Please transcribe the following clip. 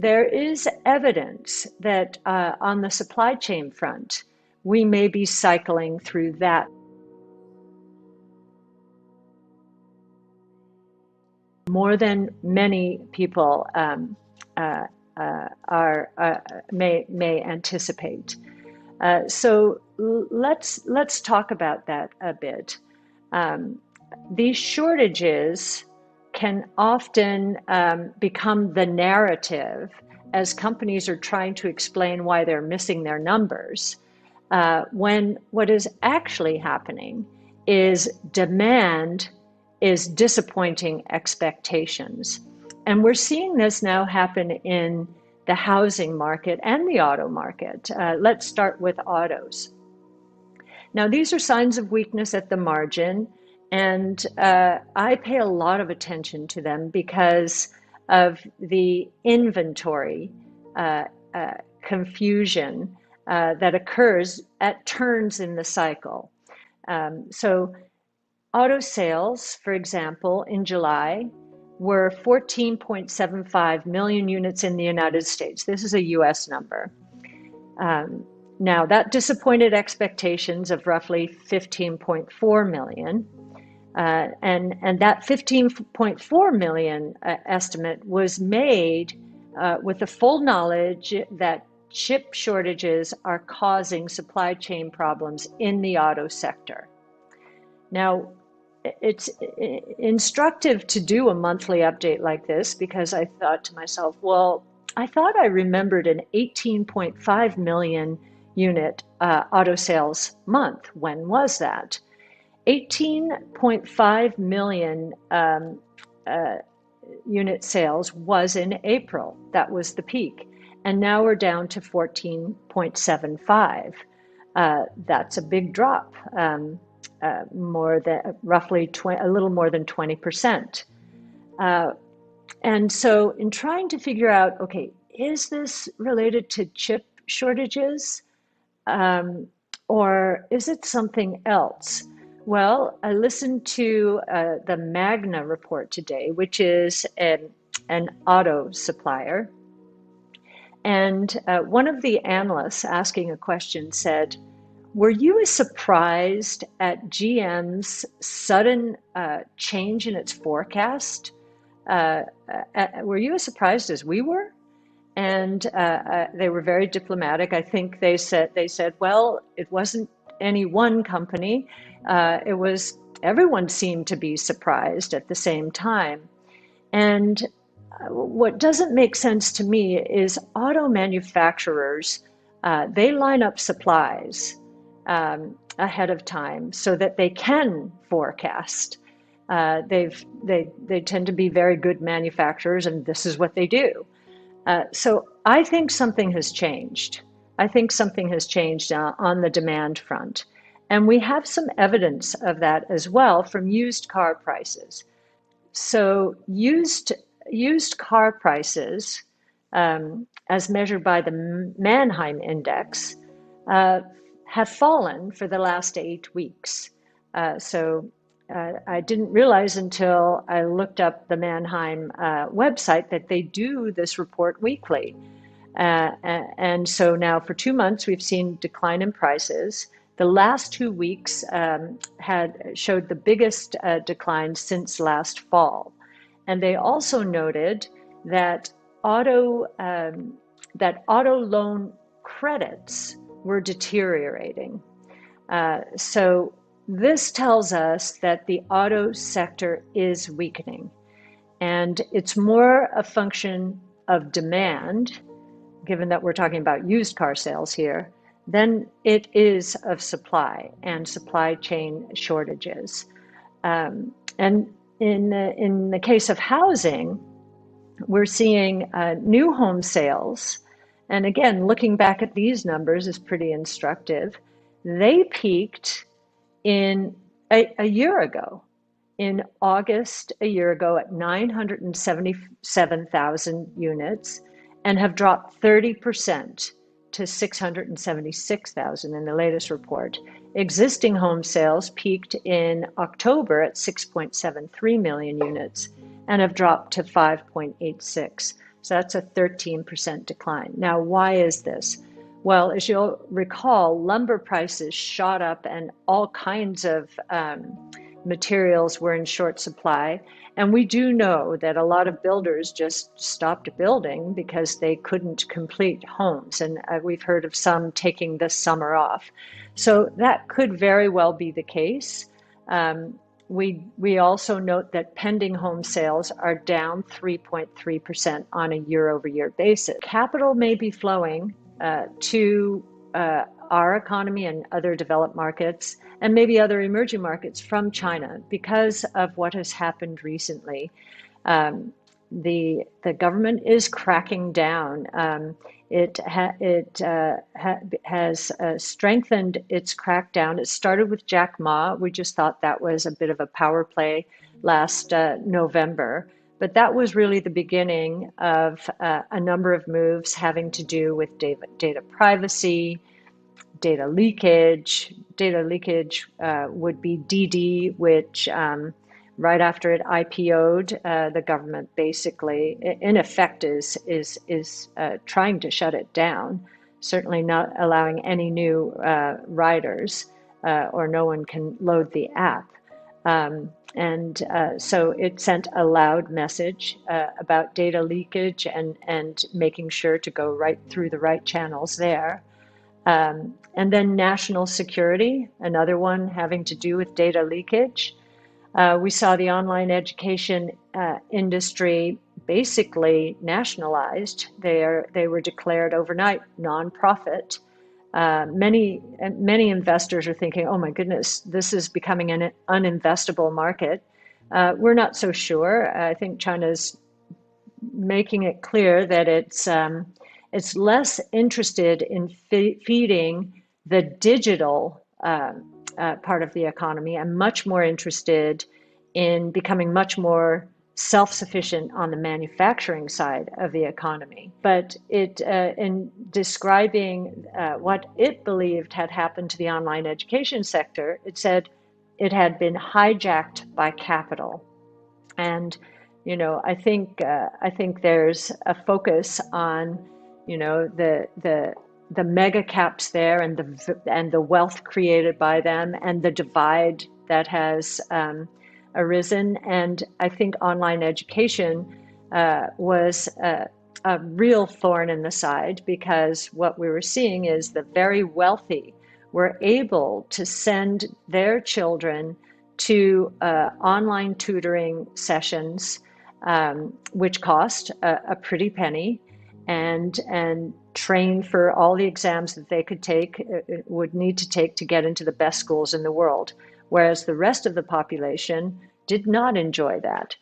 There is evidence that on the supply chain front, we may be cycling through that more than many people may anticipate. So let's talk about that a bit. These shortages can often become the narrative as companies are trying to explain why they're missing their numbers, when what is actually happening is demand is disappointing expectations. And we're seeing this now happen in the housing market and the auto market. Let's start with autos. Now, these are signs of weakness at the margin, and I pay a lot of attention to them because of the inventory confusion that occurs at turns in the cycle. So auto sales, for example, in July were 14.75 million units in the United States. This is a US number. Now, that disappointed expectations of roughly 15.4 million. And that 15.4 million estimate was made with the full knowledge that chip shortages are causing supply chain problems in the auto sector. Now, it's instructive to do a monthly update like this because I thought to myself, well, I thought I remembered an 18.5 million unit auto sales month. When was that? 18.5 million unit sales was in April. That was the peak. And now we're down to 14.75. That's a big drop, more than roughly a little more than 20%. And so in trying to figure out, okay, is this related to chip shortages or is it something else? Well, I listened to the Magna report today, which is an auto supplier. And one of the analysts asking a question said, were you as surprised at GM's sudden change in its forecast? Were you as surprised as we were? And they were very diplomatic. I think they said, well, it wasn't any one company. It was everyone seemed to be surprised at the same time. And what doesn't make sense to me is auto manufacturers, they line up supplies ahead of time so that they can forecast. They tend to be very good manufacturers, and this is what they do. So I think something has changed. I think something has changed on the demand front. And we have some evidence of that as well from used car prices. So used car prices, as measured by the Manheim Index, have fallen for the last 8 weeks. I didn't realize until I looked up the Manheim website that they do this report weekly. And so now for 2 months, we've seen decline in prices. The last 2 weeks showed the biggest decline since last fall. And they also noted that auto loan credits were deteriorating. So this tells us that the auto sector is weakening. And it's more a function of demand, given that we're talking about used car sales here, than it is of supply and supply chain shortages. And in the case of housing, we're seeing new home sales. And again, looking back at these numbers is pretty instructive. They peaked in a year ago, in August a year ago at 977,000 units, and have dropped 30% to 676,000 in the latest report. Existing home sales peaked in October at 6.73 million units and have dropped to 5.86. So that's a 13% decline. Now, why is this? Well, as you'll recall, lumber prices shot up and all kinds of materials were in short supply. And we do know that a lot of builders just stopped building because they couldn't complete homes. And we've heard of some taking this summer off. So that could very well be the case. We also note that pending home sales are down 3.3% on a year-over-year basis. Capital may be flowing to our economy and other developed markets, and maybe other emerging markets from China because of what has happened recently. The government is cracking down. It has strengthened its crackdown. It started with Jack Ma. We just thought that was a bit of a power play last November. But that was really the beginning of a number of moves having to do with data privacy, data leakage. Data leakage would be DD, which right after it IPO'd, the government basically, in effect, is trying to shut it down. Certainly not allowing any new riders, or no one can load the app. So it sent a loud message about data leakage and making sure to go right through the right channels there. And then national security, another one having to do with data leakage. We saw the online education industry basically nationalized. They were declared overnight nonprofit. Many investors are thinking, oh my goodness, this is becoming an uninvestable market. We're not so sure. I think China's making it clear that it's less interested in feeding the digital part of the economy and much more interested in becoming much more self-sufficient on the manufacturing side of the economy. But in describing what it believed had happened to the online education sector, it said it had been hijacked by capital. And I think there's a focus on the mega caps there and the wealth created by them and the divide that has arisen. And I think online education was a real thorn in the side, because what we were seeing is the very wealthy were able to send their children to online tutoring sessions, which cost a pretty penny, and train for all the exams that they would need to take to get into the best schools in the world, whereas the rest of the population did not enjoy that.